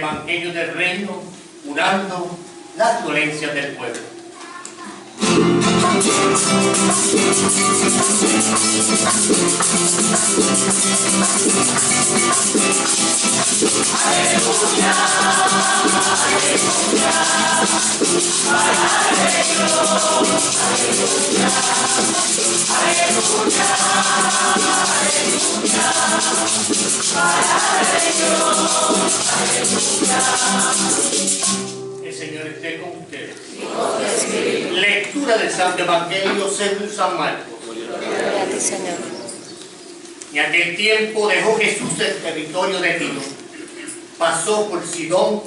evangelio del reino, curando las dolencias del pueblo. Aleluya, aleluya, para ellos, aleluya, aleluya, aleluya, para ellos, aleluya. El Señor esté con ustedes. Lectura del Santo Evangelio según San Marcos. Gloria a ti, Señor. En aquel tiempo dejó Jesús el territorio de Tiro, pasó por Sidón,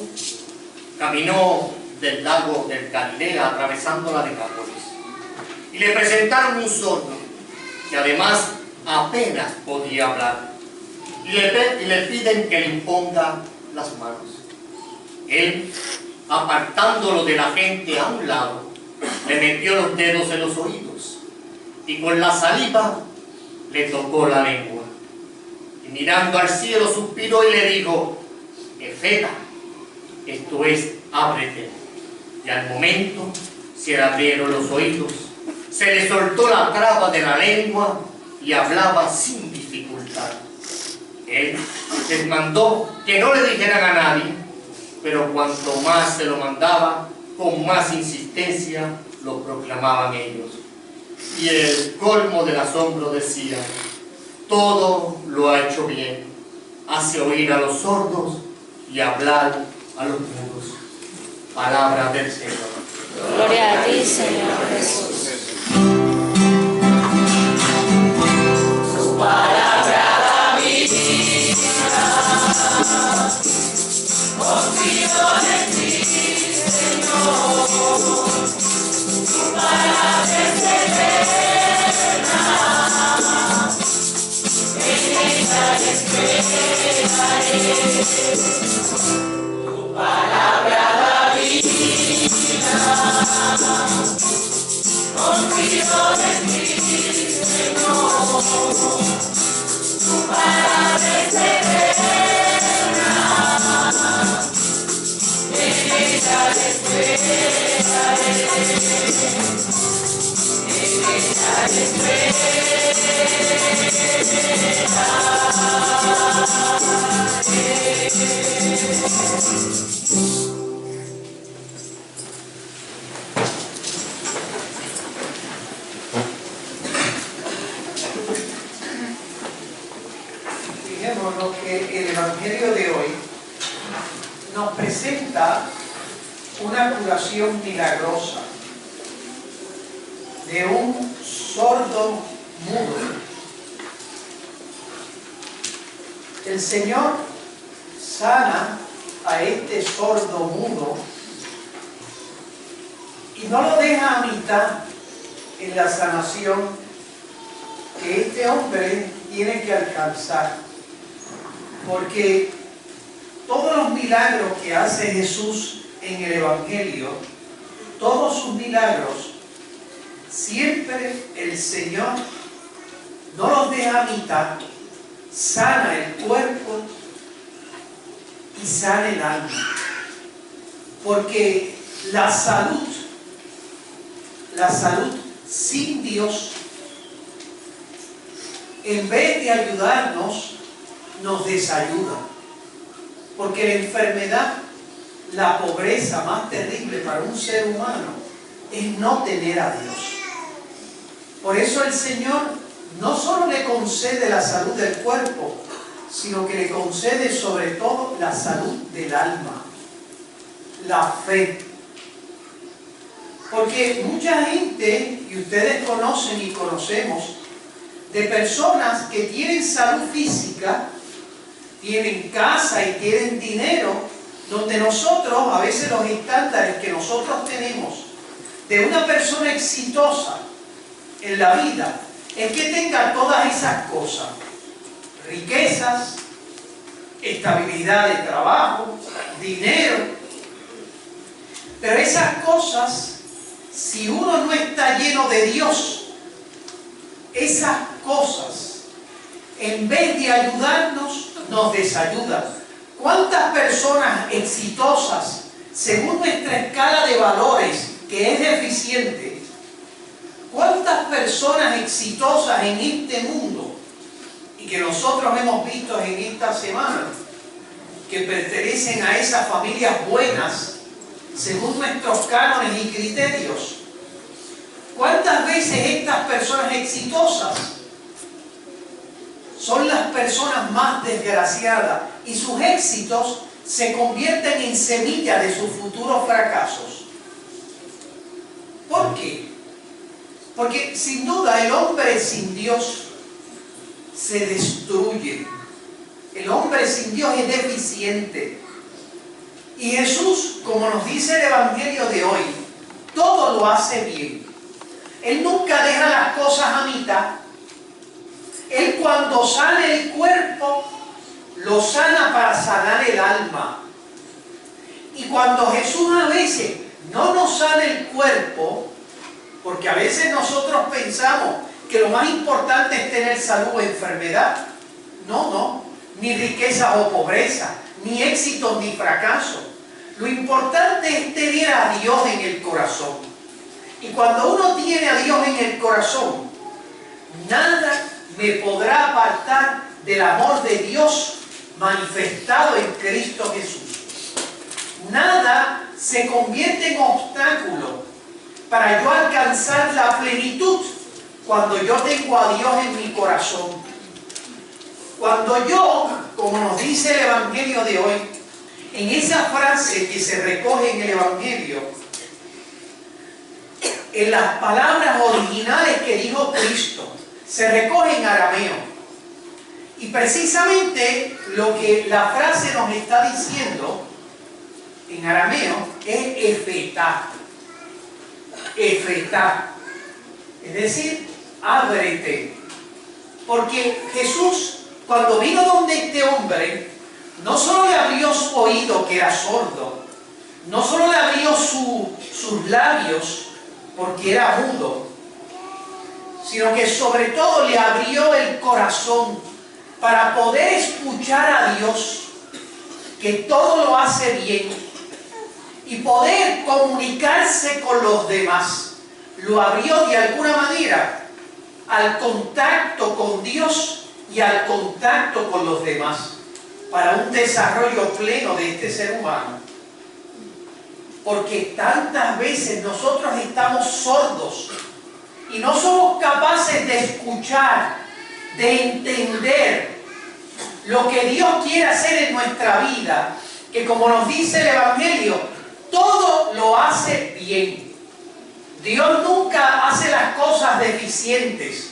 caminó del lago del Galilea atravesando la Decápolis, y le presentaron un sordo que además apenas podía hablar, y le piden que le imponga las manos. Él, apartándolo de la gente a un lado, le metió los dedos en los oídos y con la saliva le tocó la lengua, y mirando al cielo suspiró y le dijo: Efeta, esto es, ábrete. Y al momento se le abrieron los oídos, se le soltó la traba de la lengua y hablaba sin dificultad. Él les mandó que no le dijeran a nadie, pero cuanto más se lo mandaba, con más insistencia lo proclamaban ellos. Y el colmo del asombro decía: todo lo ha hecho bien, hace oír a los sordos y hablar a los mudos. Palabra del Señor. Gloria a ti, Señor Jesús. Tu palabra da mi vida, confío en ti, Señor. Tu palabra es eterna, en ella esperaré. Tu palabra da vida, confío en ti, Señor. Tu palabra es eterna, en ella esperaré, en ella esperaré. Fijémonos que el Evangelio de hoy nos presenta una curación milagrosa de un sordo mudo. El Señor sana a este sordo mudo y no lo deja a mitad en la sanación que este hombre tiene que alcanzar, porque todos los milagros que hace Jesús en el Evangelio, todos sus milagros, siempre el Señor no los deja a mitad, sana el cuerpo y sana el alma, porque la salud sin Dios, en vez de ayudarnos, nos desayuda, porque la enfermedad, la pobreza más terrible para un ser humano es no tener a Dios. Por eso el Señor no solo le concede la salud del cuerpo, sino que le concede sobre todo la salud del alma, la fe. Porque mucha gente, y ustedes conocen y conocemos, de personas que tienen salud física, tienen casa y tienen dinero, donde nosotros, a veces los estándares que nosotros tenemos de una persona exitosa en la vida, es que tenga todas esas cosas: riquezas, estabilidad de trabajo, dinero. Pero esas cosas, si uno no está lleno de Dios, esas cosas, en vez de ayudarnos, nos desayudan. ¿Cuántas personas exitosas, según nuestra escala de valores, que es deficiente, cuántas personas exitosas en este mundo y que nosotros hemos visto en esta semana, que pertenecen a esas familias buenas, según nuestros cánones y criterios? ¿Cuántas veces estas personas exitosas son las personas más desgraciadas y sus éxitos se convierten en semilla de sus futuros fracasos? ¿Por qué? Porque sin duda el hombre sin Dios se destruye. El hombre sin Dios es deficiente. Y Jesús, como nos dice el Evangelio de hoy, todo lo hace bien. Él nunca deja las cosas a mitad. Él, cuando sana el cuerpo, lo sana para sanar el alma. Y cuando Jesús a veces no nos sana el cuerpo, porque a veces nosotros pensamos que lo más importante es tener salud o enfermedad. No, ni riqueza o pobreza, ni éxitos ni fracasos. Lo importante es tener a Dios en el corazón. Y cuando uno tiene a Dios en el corazón, nada me podrá apartar del amor de Dios manifestado en Cristo Jesús. Nada se convierte en obstáculo para yo alcanzar la plenitud cuando yo tengo a Dios en mi corazón. Cuando yo, como nos dice el Evangelio de hoy, en esa frase que se recoge en el Evangelio, en las palabras originales que dijo Cristo, se recoge en arameo. Y precisamente lo que la frase nos está diciendo en arameo es efetá. Efetá. Es decir, ábrete. Porque Jesús, cuando vino donde este hombre, no solo le abrió su oído, que era sordo, no solo le abrió sus labios, porque era mudo, sino que sobre todo le abrió el corazón para poder escuchar a Dios, que todo lo hace bien, y poder comunicarse con los demás. Lo abrió de alguna manera al contacto con Dios y al contacto con los demás, para un desarrollo pleno de este ser humano. Porque tantas veces nosotros estamos sordos y no somos capaces de escuchar, de entender lo que Dios quiere hacer en nuestra vida, que como nos dice el Evangelio, todo lo hace bien. Dios nunca hace las cosas deficientes.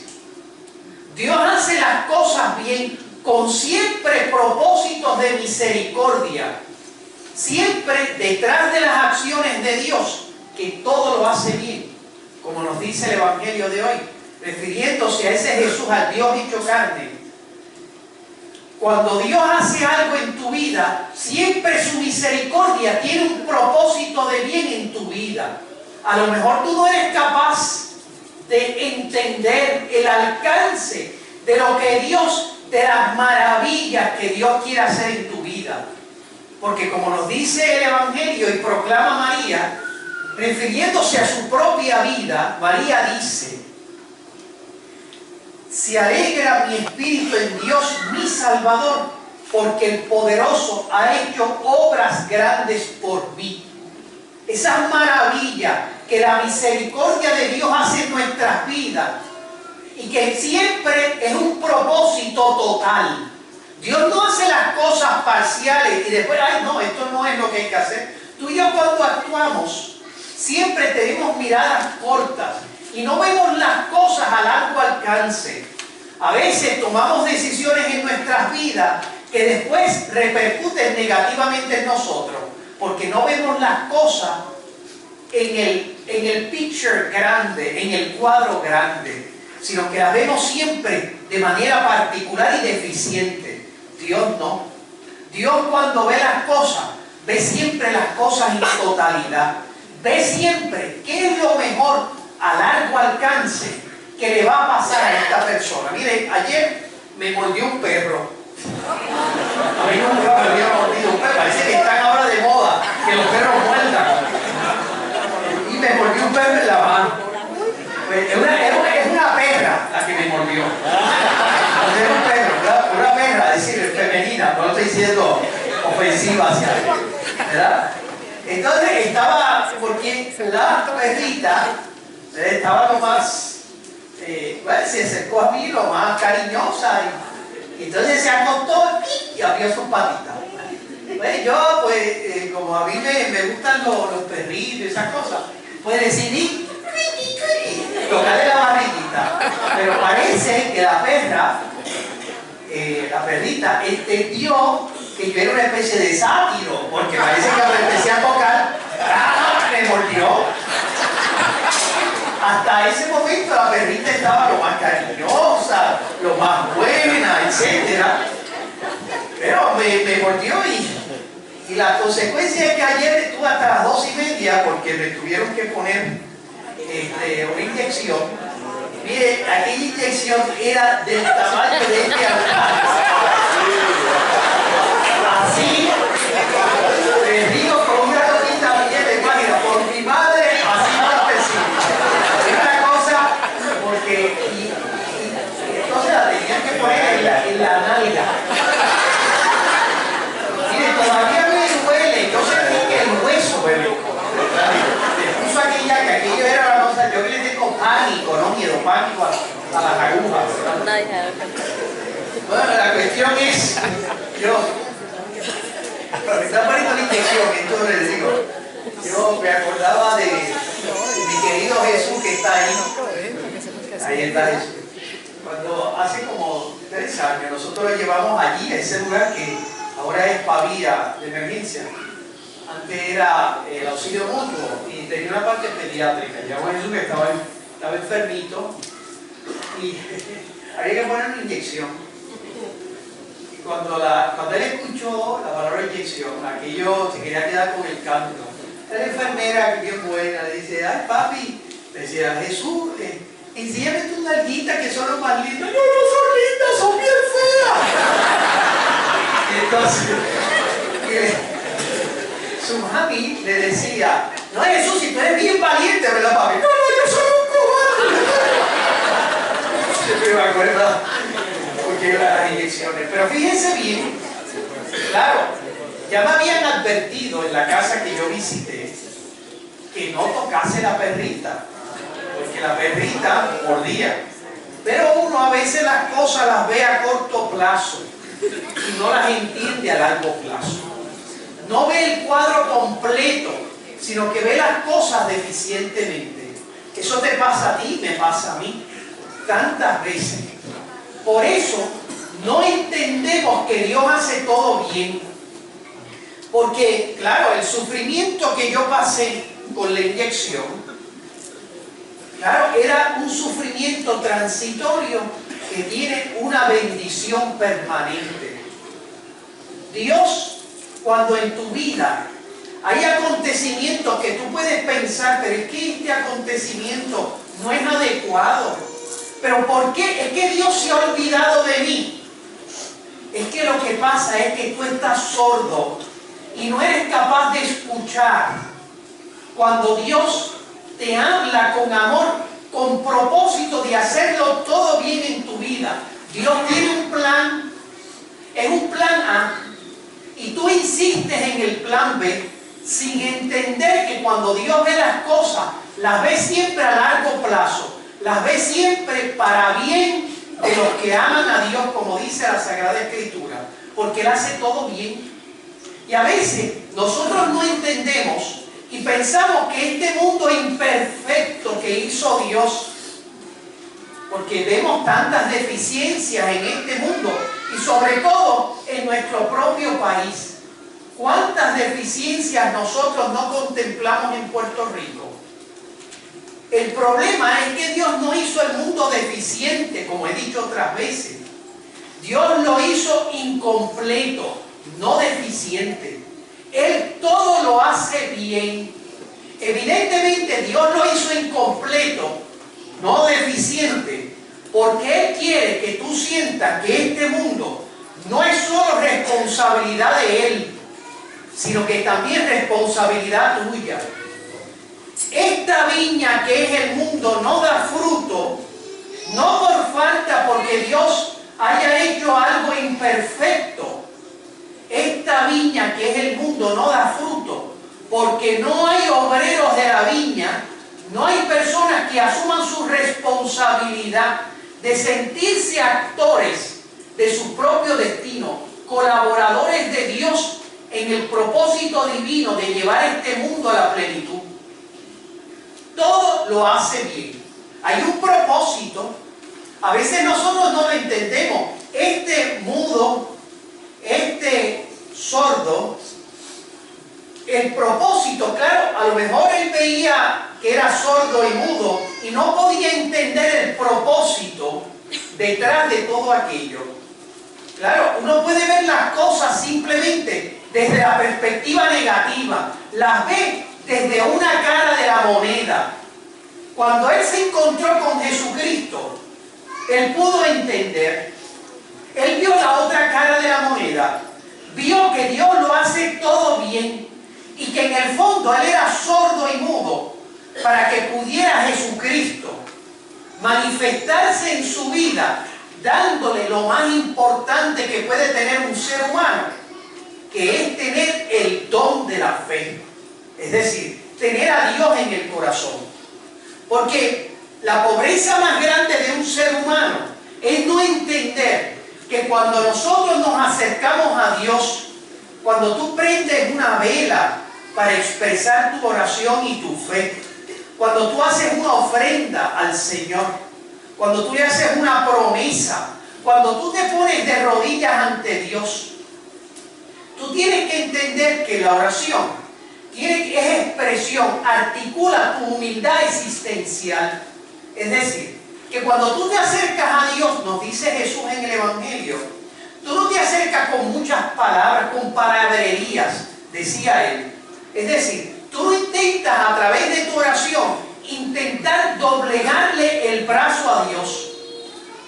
Dios hace las cosas bien, con siempre propósitos de misericordia. Siempre detrás de las acciones de Dios, que todo lo hace bien, como nos dice el Evangelio de hoy, refiriéndose a ese Jesús, al Dios hecho carne. Cuando Dios hace algo en tu vida, siempre su misericordia tiene un propósito de bien en tu vida. A lo mejor tú no eres capaz de entender el alcance de lo que Dios, de las maravillas que Dios quiere hacer en tu vida. Porque como nos dice el Evangelio y proclama María, refiriéndose a su propia vida, María dice: se alegra mi espíritu en Dios mi Salvador, porque el Poderoso ha hecho obras grandes por mí. Esa maravilla que la misericordia de Dios hace en nuestras vidas, y que siempre es un propósito total. Dios no hace las cosas parciales y después, ay no, esto no es lo que hay que hacer. Tú y yo, cuando actuamos, siempre tenemos miradas cortas y no vemos las cosas a largo alcance. A veces tomamos decisiones en nuestras vidas que después repercuten negativamente en nosotros, porque no vemos las cosas en el picture grande, en el cuadro grande, sino que las vemos siempre de manera particular y deficiente. Dios no. Dios, cuando ve las cosas, ve siempre las cosas en totalidad. Ve siempre qué es lo mejor a largo alcance que le va a pasar a esta persona. Miren, ayer me mordió un perro. A mí nunca me había mordido perro en la mano. Pues es una perra la que me mordió. No es un perro, una perra, es decir, femenina, no estoy diciendo ofensiva hacia ella, ¿verdad? Entonces estaba, porque la perrita estaba lo más, se acercó a mí lo más cariñosa y entonces se acostó y abrió sus patitas. Pues yo, como a mí me gustan los perritos y esas cosas, pues decidí tocarle la barriguita. Pero parece que la perrita entendió que yo era una especie de sátiro, porque parece que cuando empecé a tocar, me mordió. Hasta ese momento la perrita estaba lo más cariñosa, lo más buena, etc. Pero me mordió y la consecuencia es que ayer estuve hasta las 2:30 porque me tuvieron que poner una inyección. Mire, aquella inyección era del tamaño de este altar. Así, les digo con una cosita bien de página, por mi madre, así no lo percibo. Es una cosa, porque entonces la tenían que poner en la nalga. Mire, todavía me duele, yo sentí que el hueso me puso aquella, que aquello era una cosa, yo que le tengo pánico, no miedo, pánico a las agujas. Bueno, la cuestión es, cuando me están poniendo la inyección, entonces les digo, yo me acordaba de mi querido Jesús que está ahí está Jesús. Cuando hace como 3 años nosotros lo llevamos allí, a ese lugar que ahora es Pavía de emergencia. Antes era el auxilio mutuo y tenía una parte pediátrica. Llevamos a Jesús que estaba enfermito y había que poner una inyección. Cuando él escuchó la palabra inyección, aquello se quería quedar con el canto. La enfermera, que bien buena, le dice, ay papi, le decía, Jesús, enséñame tus nalguitas que son los más lindos. No son lindas, son bien feas. Y entonces, su mami le decía, no Jesús, si tú eres bien valiente, ¿verdad papi? No, yo soy un cobarde. Siempre me acuerdo porque las inyecciones. Pero fíjense bien, claro, ya me habían advertido en la casa que yo visité que no tocase la perrita, porque la perrita mordía. Pero uno a veces las cosas las ve a corto plazo y no las entiende a largo plazo. No ve el cuadro completo, sino que ve las cosas deficientemente. Eso te pasa a ti, me pasa a mí, tantas veces. Por eso no entendemos que Dios hace todo bien. Porque, claro, el sufrimiento que yo pasé con la inyección, claro, era un sufrimiento transitorio que tiene una bendición permanente. Dios, cuando en tu vida hay acontecimientos que tú puedes pensar, pero es que este acontecimiento no es adecuado. ¿Pero por qué? Es que Dios se ha olvidado de mí. Es que lo que pasa es que tú estás sordo y no eres capaz de escuchar cuando Dios te habla con amor, con propósito de hacerlo todo bien en tu vida. Dios tiene un plan, es un plan A, y tú insistes en el plan B sin entender que cuando Dios ve las cosas, las ve siempre a largo plazo. Las ve siempre para bien de los que aman a Dios, como dice la Sagrada Escritura, porque Él hace todo bien. Y a veces nosotros no entendemos y pensamos que este mundo imperfecto que hizo Dios, porque vemos tantas deficiencias en este mundo y sobre todo en nuestro propio país. ¿Cuántas deficiencias nosotros no contemplamos en Puerto Rico? El problema es que Dios no hizo el mundo deficiente, como he dicho otras veces. Dios lo hizo incompleto, no deficiente. Él todo lo hace bien. Evidentemente Dios lo hizo incompleto, no deficiente, porque Él quiere que tú sientas que este mundo no es solo responsabilidad de Él, sino que también responsabilidad tuya. esta viña que es el mundo no da fruto, no por falta porque Dios haya hecho algo imperfecto. Esta viña que es el mundo no da fruto porque no hay obreros de la viña, no hay personas que asuman su responsabilidad de sentirse actores de su propio destino, colaboradores de Dios en el propósito divino de llevar este mundo a la plenitud. Todo lo hace bien. Hay un propósito. A veces nosotros no lo entendemos. Este mudo, este sordo, el propósito, claro, a lo mejor él veía que era sordo y mudo y no podía entender el propósito detrás de todo aquello. Claro, uno puede ver las cosas simplemente desde la perspectiva negativa, las ve desde una cara de la moneda. Cuando él se encontró con Jesucristo, él pudo entender, él vio la otra cara de la moneda, vio que Dios lo hace todo bien y que en el fondo él era sordo y mudo para que pudiera Jesucristo manifestarse en su vida, dándole lo más importante que puede tener un ser humano, que es tener el don de la fe, es decir, tener a Dios en el corazón. Porque la pobreza más grande de un ser humano es no entender que cuando nosotros nos acercamos a Dios, cuando tú prendes una vela para expresar tu oración y tu fe, cuando tú haces una ofrenda al Señor, cuando tú le haces una promesa, cuando tú te pones de rodillas ante Dios, tú tienes que entender que la oración es expresión, articula tu humildad existencial. Es decir, que cuando tú te acercas a Dios, nos dice Jesús en el Evangelio, tú no te acercas con muchas palabras, con palabrerías, decía él. Es decir, tú no intentas a través de tu oración intentar doblegarle el brazo a Dios.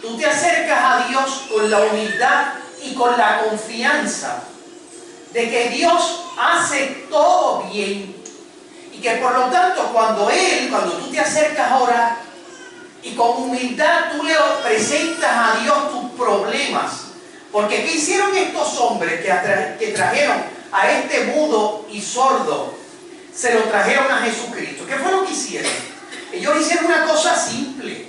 Tú te acercas a Dios con la humildad y con la confianza de que Dios hace todo bien y que por lo tanto cuando tú te acercas a orar y con humildad tú le presentas a Dios tus problemas, porque ¿qué hicieron estos hombres que trajeron a este mudo y sordo? Se lo trajeron a Jesucristo. ¿Qué fue lo que hicieron? Ellos hicieron una cosa simple.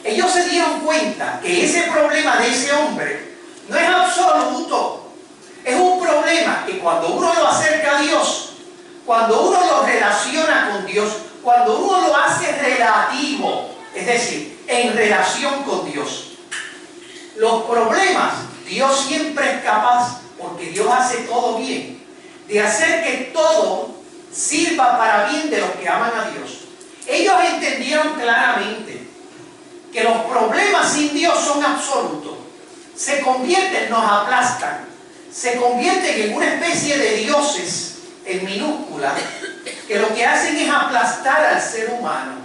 Ellos se dieron cuenta que ese problema de ese hombre no es absoluto. Es un problema que cuando uno lo acerca a Dios, cuando uno lo relaciona con Dios, cuando uno lo hace relativo, es decir, en relación con Dios, los problemas, Dios siempre es capaz, porque Dios hace todo bien, de hacer que todo sirva para bien de los que aman a Dios. Ellos entendieron claramente que los problemas sin Dios son absolutos, se convierten, nos aplastan, se convierten en una especie de dioses en minúscula, que lo que hacen es aplastar al ser humano.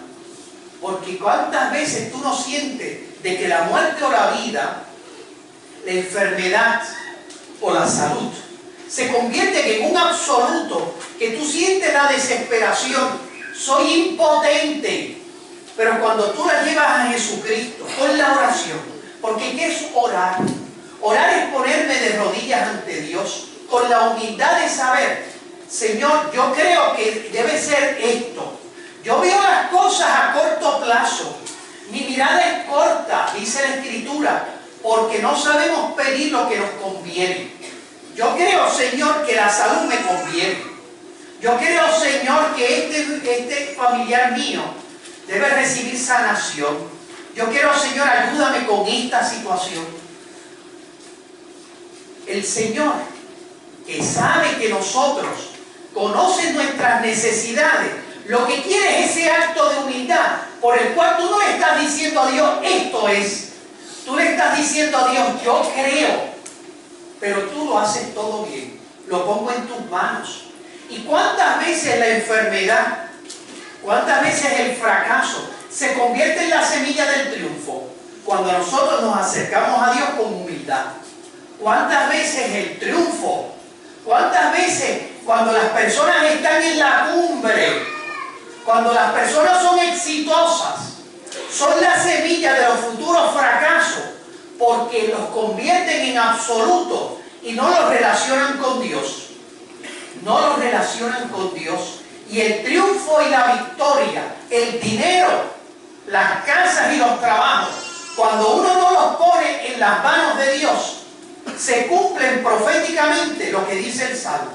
Porque cuántas veces tú no sientes de que la muerte o la vida, la enfermedad o la salud, se convierten en un absoluto, que tú sientes la desesperación, soy impotente. Pero cuando tú la llevas a Jesucristo con la oración, porque ¿qué es orar? Orar es ponerme de rodillas ante Dios con la humildad de saber, Señor, yo creo que debe ser esto. Yo veo las cosas a corto plazo. Mi mirada es corta, dice la Escritura, porque no sabemos pedir lo que nos conviene. Yo creo, Señor, que la salud me conviene. Yo creo, Señor, que este familiar mío debe recibir sanación. Yo quiero, Señor, ayúdame con esta situación. El Señor, que sabe que nosotros conoce nuestras necesidades, lo que quiere es ese acto de humildad por el cual tú no le estás diciendo a Dios, esto es. Tú le estás diciendo a Dios, yo creo, pero tú lo haces todo bien. Lo pongo en tus manos. ¿Y cuántas veces la enfermedad, cuántas veces el fracaso se convierte en la semilla del triunfo? Cuando nosotros nos acercamos a Dios con humildad. ¿Cuántas veces el triunfo? ¿Cuántas veces cuando las personas están en la cumbre, Cuando las personas son exitosas, son la semilla de los futuros fracasos, porque los convierten en absoluto y no los relacionan con Dios. No los relacionan con Dios. Y el triunfo y la victoria, el dinero, las casas y los trabajos, cuando uno no los pone en las manos de Dios, se cumplen proféticamente lo que dice el Salmo.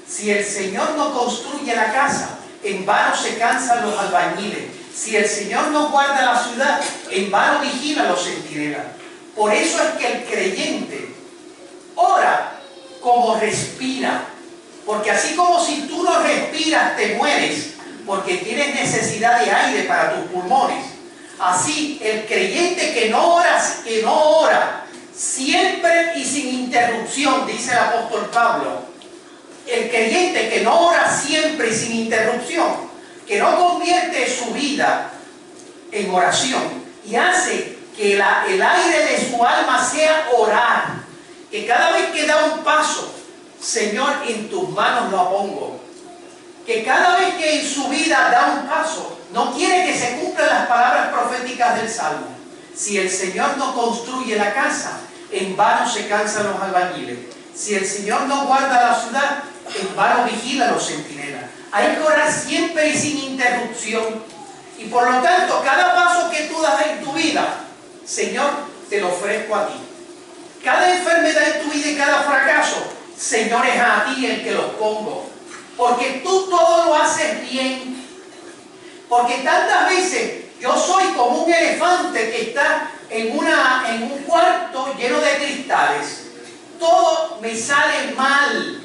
Si el Señor no construye la casa, en vano se cansan los albañiles. Si el Señor no guarda la ciudad, en vano vigilan los centinelas. Por eso es que el creyente ora como respira. Porque así como si tú no respiras te mueres, porque tienes necesidad de aire para tus pulmones, así el creyente que no ora siempre y sin interrupción, dice el apóstol Pablo, el creyente que no ora siempre y sin interrupción, que no convierte su vida en oración y hace que el aire de su alma sea orar, que cada vez que da un paso, Señor, en tus manos lo pongo, que cada vez que en su vida da un paso, no quiere que se cumplan las palabras proféticas del Salmo. Si el Señor no construye la casa, en vano se cansan los albañiles. Si el Señor no guarda la ciudad, en vano vigila los centinelas. Hay que orar siempre y sin interrupción. Y por lo tanto, cada paso que tú das en tu vida, Señor, te lo ofrezco a ti. Cada enfermedad en tu vida y cada fracaso, Señor, es a ti el que los pongo. Porque tú todo lo haces bien. Porque tantas veces yo soy como un elefante que está en un cuarto lleno de cristales. Todo me sale mal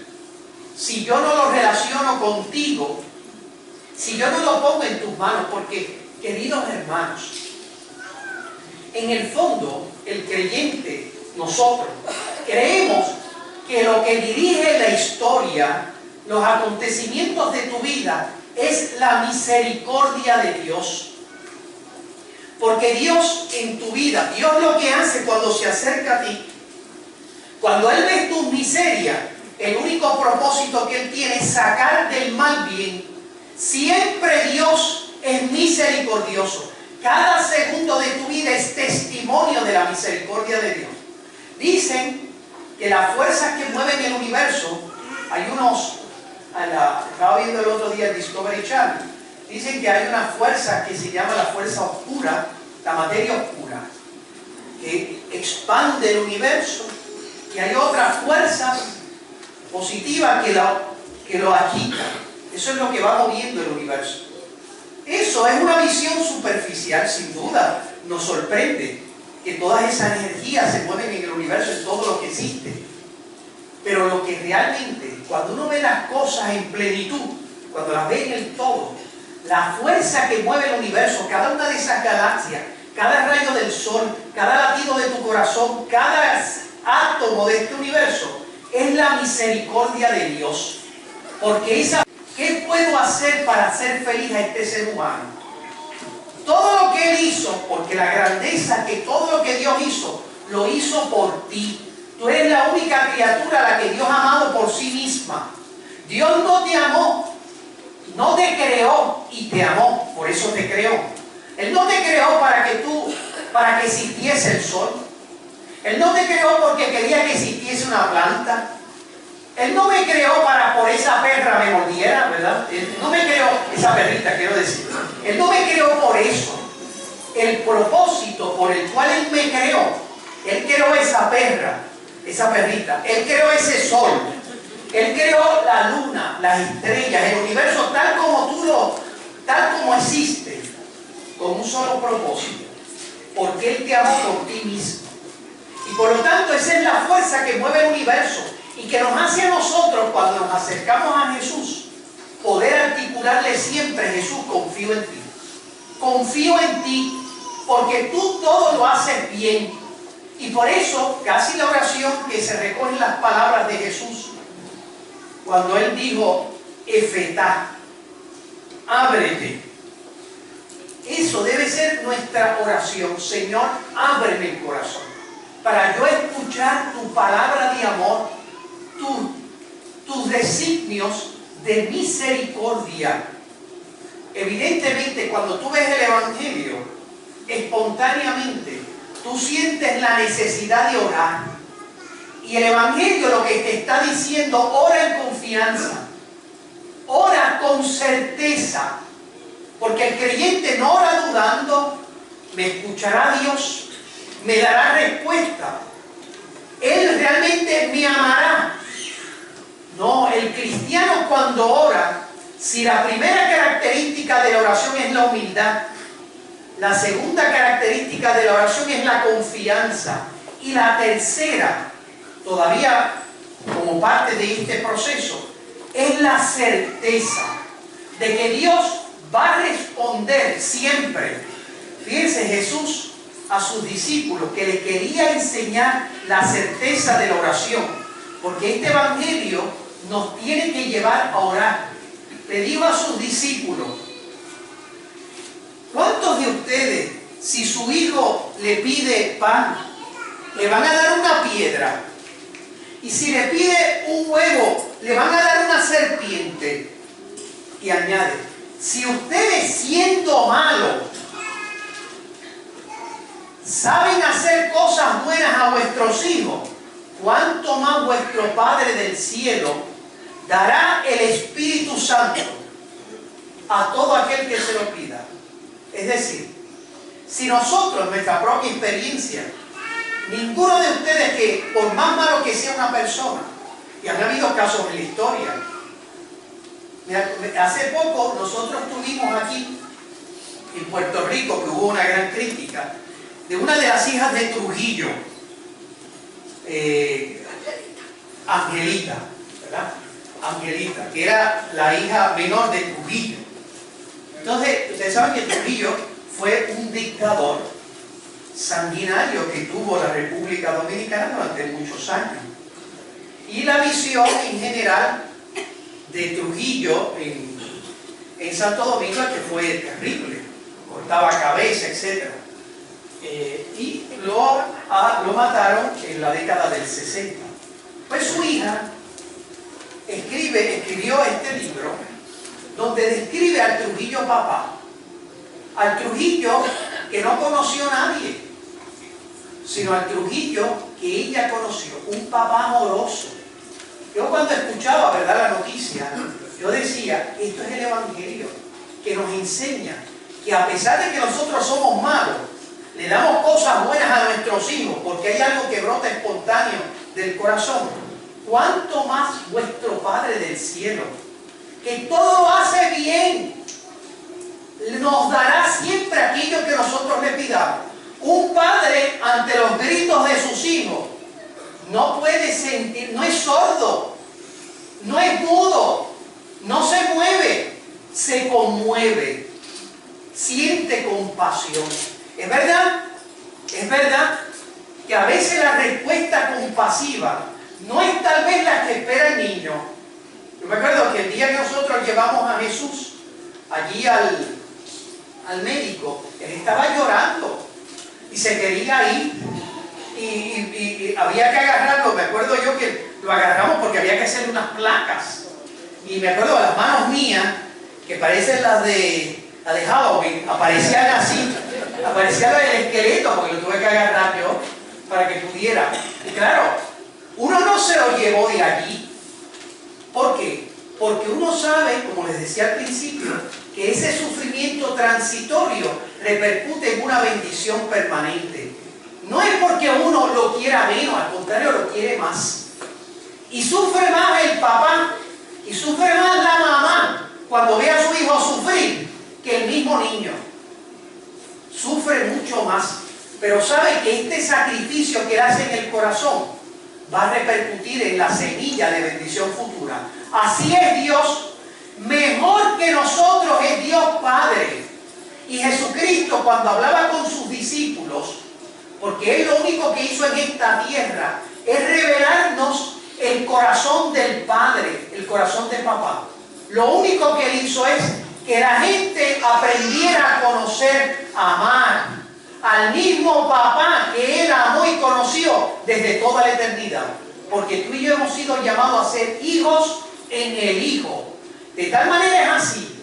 si yo no lo relaciono contigo, si yo no lo pongo en tus manos. Porque, queridos hermanos, en el fondo, el creyente, nosotros, creemos que lo que dirige la historia, los acontecimientos de tu vida, es la misericordia de Dios. Porque Dios en tu vida, Dios lo que hace cuando se acerca a ti, cuando Él ve tus miserias, el único propósito que Él tiene es sacar del mal bien. Siempre Dios es misericordioso. Cada segundo de tu vida es testimonio de la misericordia de Dios. Dicen que las fuerzas que mueven el universo, estaba viendo el otro día el Discovery Channel, dicen que hay una fuerza que se llama la fuerza oscura, la materia oscura, que expande el universo, y hay otras fuerzas positivas que lo agitan. Eso es lo que va moviendo el universo. Eso es una visión superficial, sin duda. Nos sorprende que todas esas energías se mueven en el universo, en todo lo que existe. Pero lo que realmente, cuando uno ve las cosas en plenitud, cuando las ve en el todo, la fuerza que mueve el universo, cada una de esas galaxias, cada rayo del sol, cada latido de tu corazón, cada átomo de este universo, es la misericordia de Dios. Porque ¿qué puedo hacer para hacer feliz a este ser humano? Todo lo que Él hizo, porque la grandeza que todo lo que Dios hizo, lo hizo por ti. Tú eres la única criatura a la que Dios ha amado por sí misma. Dios no te amó, no te creó y te amó, por eso te creó. Él no te creó para que existiese el sol. Él no te creó porque quería que existiese una planta. Él no me creó para por esa perra me mordiera, ¿verdad? Él no me creó, esa perrita quiero decir. Él no me creó por eso. El propósito por el cual Él me creó, Él creó esa perra, esa perrita. Él creó ese sol. Él creó la luna, las estrellas, el universo tal como existe, con un solo propósito. Porque Él te amó por ti mismo. Y por lo tanto esa es la fuerza que mueve el universo y que nos hace a nosotros, cuando nos acercamos a Jesús, poder articularle siempre: Jesús, confío en ti. Confío en ti porque tú todo lo haces bien. Y por eso casi la oración que se recoge en las palabras de Jesús, cuando Él dijo: Efetá, ábrete. Eso debe ser nuestra oración. Señor, ábreme el corazón para yo escuchar tu palabra de amor, tus designios de misericordia. Evidentemente, cuando tú ves el Evangelio, espontáneamente, tú sientes la necesidad de orar. Y el Evangelio lo que te está diciendo, ora en confianza, ora con certeza, porque el creyente no ora dudando, me escuchará Dios, me dará respuesta, Él realmente me amará. No, el cristiano cuando ora, si la primera característica de la oración es la humildad, la segunda característica de la oración es la confianza, y la tercera, todavía como parte de este proceso, es la certeza de que Dios va a responder siempre. Fíjense, Jesús a sus discípulos que le quería enseñar la certeza de la oración, porque este evangelio nos tiene que llevar a orar. Le dijo a sus discípulos, ¿cuántos de ustedes, si su hijo le pide pan, le van a dar una piedra? Y si le pide un huevo, le van a dar una serpiente. Y añade, si ustedes siendo malos saben hacer cosas buenas a vuestros hijos, ¿cuánto más vuestro Padre del cielo dará el Espíritu Santo a todo aquel que se lo pida? Es decir, si nosotros, en nuestra propia experiencia, ninguno de ustedes que, por más malo que sea una persona, y han habido casos en la historia, hace poco nosotros tuvimos aquí, en Puerto Rico, que hubo una gran crítica, de una de las hijas de Trujillo, Angelita, ¿verdad? Angelita, que era la hija menor de Trujillo. Entonces, ustedes saben que Trujillo fue un dictador sanguinario que tuvo la República Dominicana durante muchos años. Y la visión en general de Trujillo en Santo Domingo, que fue terrible, cortaba cabeza, etc. Y lo mataron en la década del 60. Pues su hija escribió este libro donde describe al Trujillo papá, al Trujillo que no conoció a nadie, sino al Trujillo que ella conoció, un papá amoroso. Yo cuando escuchaba, ¿verdad?, la noticia, yo decía, esto es el Evangelio, que nos enseña que a pesar de que nosotros somos malos, le damos cosas buenas a nuestros hijos, porque hay algo que brota espontáneo del corazón. ¿Cuánto más vuestro Padre del cielo, que todo lo hace bien, nos dará siempre aquello que nosotros le pidamos? Un padre, ante los gritos de sus hijos, no puede sentir, no es sordo, no es mudo, no se mueve, se conmueve, siente compasión. ¿Es verdad? Es verdad que a veces la respuesta compasiva no es tal vez la que espera el niño. Yo me acuerdo que el día que nosotros llevamos a Jesús allí al médico, él estaba llorando y se quería ir y había que agarrarlo. Me acuerdo yo que lo agarramos porque había que hacerle unas placas, y me acuerdo de las manos mías que parecen las de Halloween, aparecían así, aparecía el esqueleto, porque lo tuve que agarrar yo para que pudiera. Y claro, uno no se lo llevó de allí. ¿Por qué? Porque uno sabe, como les decía al principio, que ese sufrimiento transitorio repercute en una bendición permanente. No es porque uno lo quiera menos, al contrario, lo quiere más. Y sufre más el papá, y sufre más la mamá cuando ve a su hijo sufrir que el mismo niño. Sufre mucho más, pero sabe que este sacrificio que él hace en el corazón va a repercutir en la semilla de bendición futura. Así es Dios, mejor que nosotros es Dios Padre. Y Jesucristo, cuando hablaba con sus discípulos, porque Él lo único que hizo en esta tierra es revelarnos el corazón del Padre, el corazón de papá. Lo único que Él hizo es que la gente aprendiera a conocer, a amar al mismo papá que Él amó y conoció desde toda la eternidad. Porque tú y yo hemos sido llamados a ser hijos en el Hijo. De tal manera es así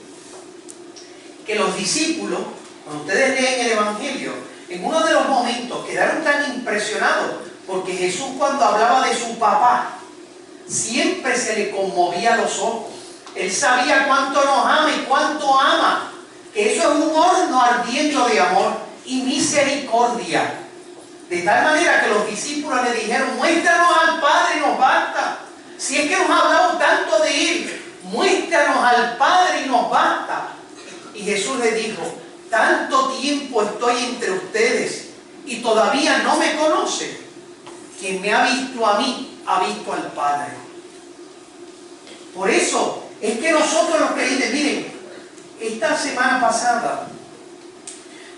que los discípulos, cuando ustedes leen el Evangelio, en uno de los momentos quedaron tan impresionados porque Jesús, cuando hablaba de su papá, siempre se le conmovía los ojos. Él sabía cuánto nos ama y cuánto ama, que eso es un horno ardiendo de amor y misericordia. De tal manera que los discípulos le dijeron: muéstranos al Padre y nos basta. Si es que nos ha hablado tanto de Él, muéstranos al Padre y nos basta. Y Jesús le dijo: tanto tiempo estoy entre ustedes y todavía no me conocen. Quien me ha visto a mí, ha visto al Padre. Por eso es que nosotros los creyentes, miren, esta semana pasada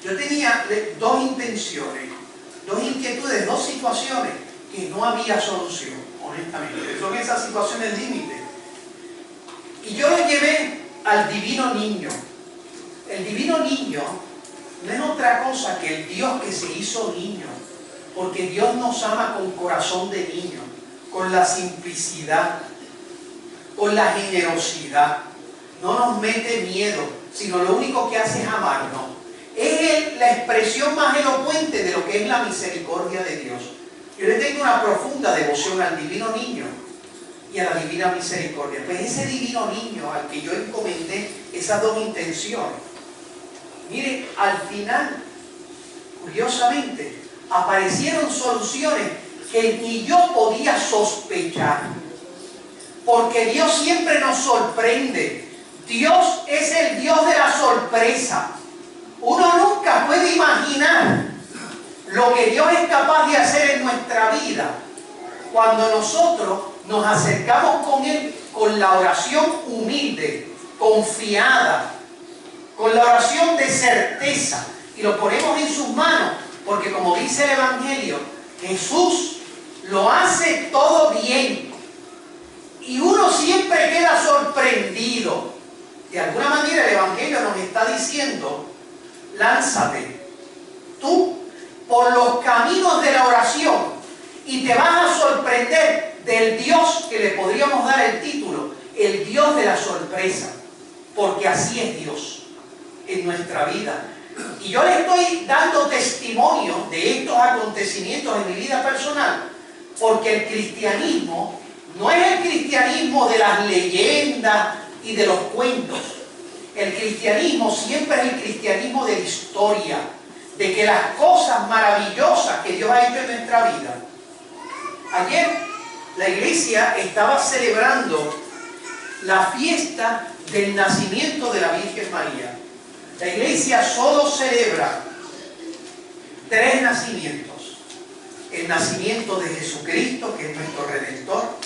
yo tenía dos intenciones, dos inquietudes, dos situaciones que no había solución, honestamente. Son esas situaciones límite. Y yo lo llevé al divino niño. El divino niño no es otra cosa que el Dios que se hizo niño, porque Dios nos ama con corazón de niño, con la simplicidad, con la generosidad. No nos mete miedo, sino lo único que hace es amarnos. Es la expresión más elocuente de lo que es la misericordia de Dios. Yo le tengo una profunda devoción al divino niño y a la divina misericordia. Pues ese divino niño al que yo encomendé esas dos intenciones, mire, al final, curiosamente, aparecieron soluciones que ni yo podía sospechar. Porque Dios siempre nos sorprende. Dios es el Dios de la sorpresa. Uno nunca puede imaginar lo que Dios es capaz de hacer en nuestra vida cuando nosotros nos acercamos con Él con la oración humilde, confiada, con la oración de certeza, y lo ponemos en sus manos, porque como dice el Evangelio, Jesús lo hace todo bien y uno siempre queda sorprendido. De alguna manera el Evangelio nos está diciendo: lánzate tú por los caminos de la oración y te vas a sorprender del Dios que le podríamos dar el título, el Dios de la sorpresa, porque así es Dios en nuestra vida. Y yo le estoy dando testimonio de estos acontecimientos en mi vida personal, porque el cristianismo no es el cristianismo de las leyendas y de los cuentos. El cristianismo siempre es el cristianismo de la historia, de que las cosas maravillosas que Dios ha hecho en nuestra vida. Ayer la iglesia estaba celebrando la fiesta del nacimiento de la Virgen María. La iglesia solo celebra 3 nacimientos: el nacimiento de Jesucristo, que es nuestro Redentor;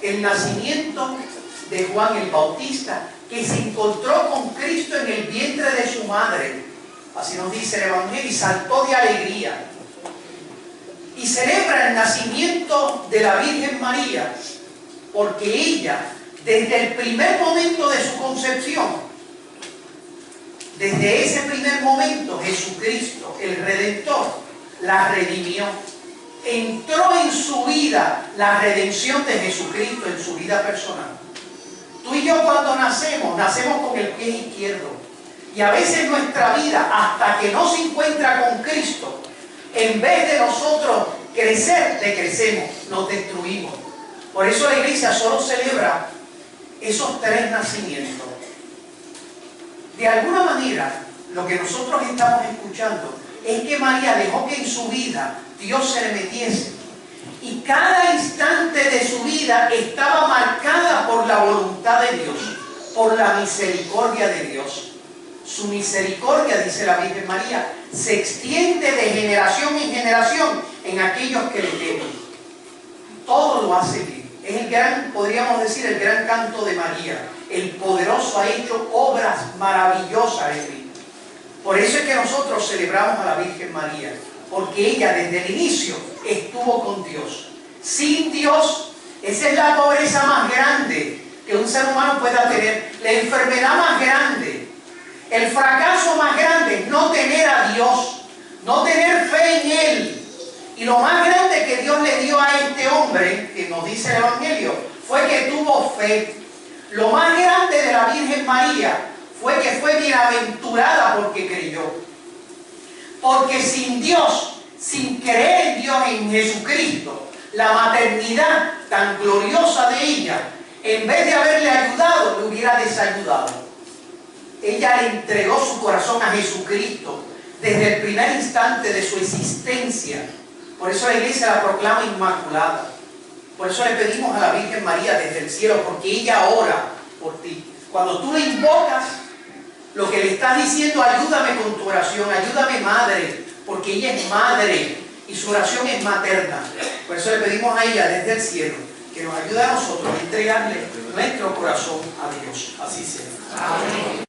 el nacimiento de Juan el Bautista, que se encontró con Cristo en el vientre de su madre, así nos dice el Evangelio, y saltó de alegría. Y celebra el nacimiento de la Virgen María, porque ella, desde el primer momento de su concepción, desde ese primer momento, Jesucristo, el Redentor, la redimió. Entró en su vida la redención de Jesucristo en su vida personal. Tú y yo, cuando nacemos con el pie izquierdo. Y a veces nuestra vida, hasta que no se encuentra con Cristo, en vez de nosotros crecer, decrecemos, nos destruimos. Por eso la iglesia solo celebra esos 3 nacimientos. De alguna manera, lo que nosotros estamos escuchando es que María dejó que en su vida Dios se le metiese. Y cada instante de su vida estaba marcada por la voluntad de Dios, por la misericordia de Dios. Su misericordia, dice la Virgen María, se extiende de generación en generación en aquellos que le temen. Todo lo hace bien. Es el gran, podríamos decir, el gran canto de María. El poderoso ha hecho obras maravillosas en mí. Por eso es que nosotros celebramos a la Virgen María, porque ella desde el inicio estuvo con Dios. Sin Dios, esa es la pobreza más grande que un ser humano pueda tener, la enfermedad más grande, el fracaso más grande, no tener a Dios, no tener fe en Él. Y lo más grande que Dios le dio a este hombre, que nos dice el Evangelio, fue que tuvo fe. Lo más grande de la Virgen María fue que fue bienaventurada porque creyó. Porque sin Dios, sin creer en Dios, en Jesucristo, la maternidad tan gloriosa de ella, en vez de haberle ayudado, le hubiera desayudado. Ella le entregó su corazón a Jesucristo desde el primer instante de su existencia. Por eso la iglesia la proclama inmaculada. Por eso le pedimos a la Virgen María desde el cielo, porque ella ora por ti. Cuando tú le invocas, lo que le estás diciendo, ayúdame con tu oración, ayúdame madre, porque ella es madre y su oración es materna. Por eso le pedimos a ella desde el cielo que nos ayude a nosotros a entregarle nuestro corazón a Dios. Así sea. Amén.